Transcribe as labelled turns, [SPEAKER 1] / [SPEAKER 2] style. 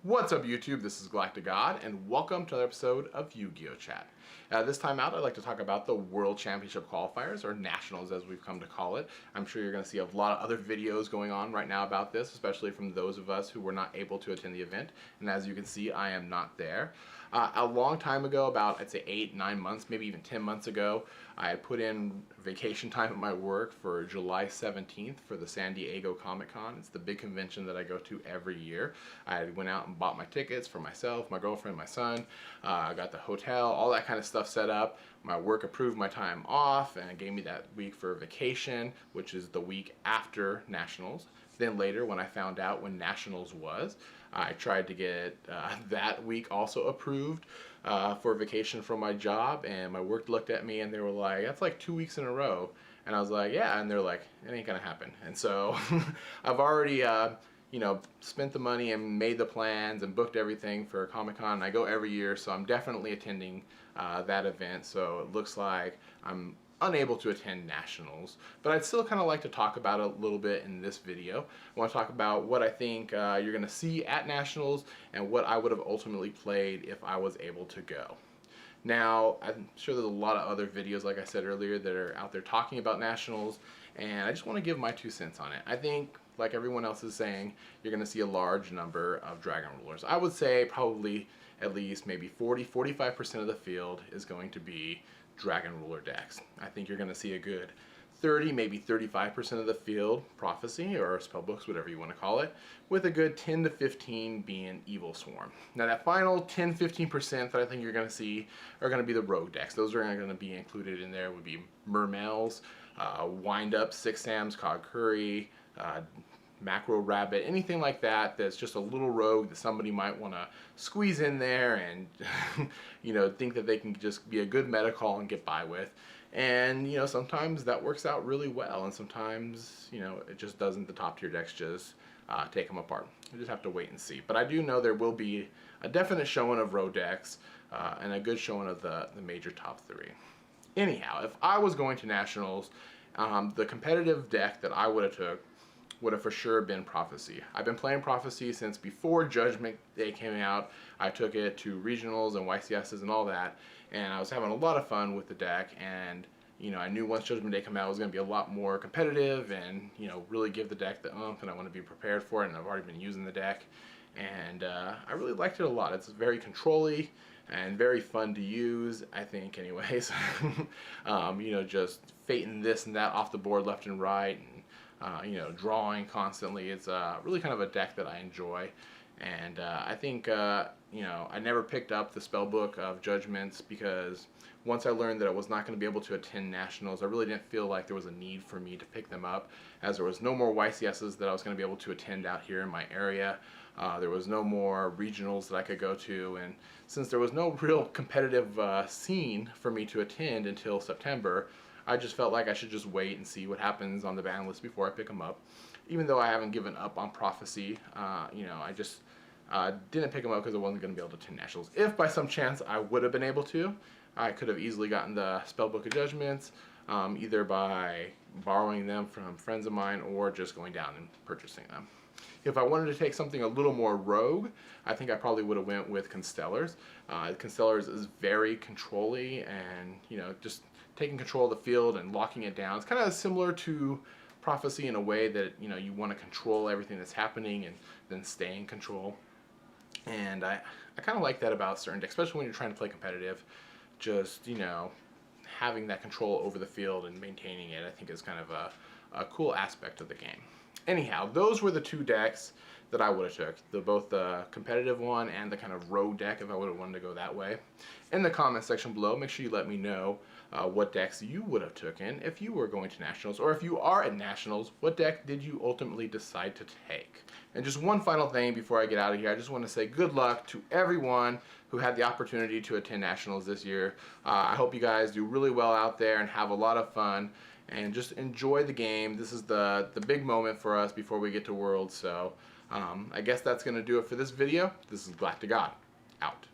[SPEAKER 1] What's up YouTube, this is GalacticGod and welcome to another episode of Yugioh Chat. This time out I'd like to talk about the World Championship Qualifiers, or Nationals as we've come to call it. I'm sure you're going to see a lot of other videos going on right now about this, especially from those of us who were not able to attend the event. And as you can see, I am not there. A long time ago, about I'd say 8-9 months, maybe even 10 months ago, I had put in vacation time at my work for July 17th for the San Diego Comic-Con. It's the big convention that I go to every year. I went out and bought my tickets for myself, my girlfriend, my son. I got the hotel, all that kind of stuff set up. My work approved my time off and gave me that week for vacation, which is the week after Nationals. Then later, when I found out when Nationals was, I tried to get that week also approved for vacation from my job, and my work looked at me and they were like, that's like 2 weeks in a row. And I was like, yeah, and they're like, it ain't gonna happen. And so I've already spent the money and made the plans and booked everything for Comic-Con. I go every year, so I'm definitely attending that event. So it looks like I'm unable to attend Nationals, but I'd still kind of like to talk about it a little bit in this video. I want to talk about what I think you're going to see at Nationals and what I would have ultimately played if I was able to go. Now, I'm sure there's a lot of other videos, like I said earlier, that are out there talking about Nationals, and I just want to give my 2 cents on it. I think, like everyone else is saying, you're going to see a large number of Dragon Rulers. I would say probably at least maybe 40-45% of the field is going to be Dragon Ruler decks. I think you're going to see a good 30, maybe 35% of the field Prophecy or Spellbooks, whatever you want to call it, with a good 10 to 15 being Evil Swarm. Now that final 10-15% that I think you're going to see are going to be the Rogue decks. Those are going to be included in there would be Mermels, Wind Up, Six Sams, Cog Curry, Macro Rabbit, anything like that that's just a little rogue that somebody might want to squeeze in there and think that they can just be a good meta call and get by with. And sometimes that works out really well, and sometimes it just doesn't. The top tier decks just take them apart. You just have to wait and see. But I do know there will be a definite showing of rogue decks and a good showing of the major top 3. Anyhow, if I was going to Nationals, the competitive deck that I would have took would have for sure been Prophecy. I've been playing Prophecy since before Judgment Day came out. I took it to regionals and YCSs and all that, and I was having a lot of fun with the deck, and I knew once Judgment Day came out it was going to be a lot more competitive and really give the deck the oomph, and I want to be prepared for it, and I've already been using the deck, and I really liked it a lot. It's very control-y and very fun to use, I think, anyways. Just fating this and that off the board left and right, and drawing constantly. It's really kind of a deck that I enjoy, and I think I never picked up the spellbook of Judgments because once I learned that I was not going to be able to attend Nationals, I really didn't feel like there was a need for me to pick them up, as there was no more YCSs that I was going to be able to attend out here in my area. There was no more regionals that I could go to, and since there was no real competitive scene for me to attend until September, I just felt like I should just wait and see what happens on the ban list before I pick them up. Even though I haven't given up on Prophecy, I just didn't pick them up because I wasn't going to be able to attend Nationals. If by some chance I would have been able to, I could have easily gotten the Spellbook of Judgments, either by borrowing them from friends of mine or just going down and purchasing them. If I wanted to take something a little more rogue, I think I probably would have went with Constellars. Constellars is very control-y and, just taking control of the field and locking it down. It's kind of similar to Prophecy in a way that, you want to control everything that's happening and then stay in control. And I kind of like that about certain decks, especially when you're trying to play competitive. Just, having that control over the field and maintaining it, I think is kind of a cool aspect of the game. Anyhow, those were the 2 decks that I would have took, both the competitive one and the kind of rogue deck if I would have wanted to go that way. In the comment section below, make sure you let me know what decks you would have taken if you were going to Nationals, or if you are at Nationals, what deck did you ultimately decide to take? And just one final thing before I get out of here, I just want to say good luck to everyone who had the opportunity to attend Nationals this year. I hope you guys do really well out there and have a lot of fun, and just enjoy the game. This is the big moment for us before we get to Worlds, so I guess that's going to do it for this video. This is GalacticGod, out.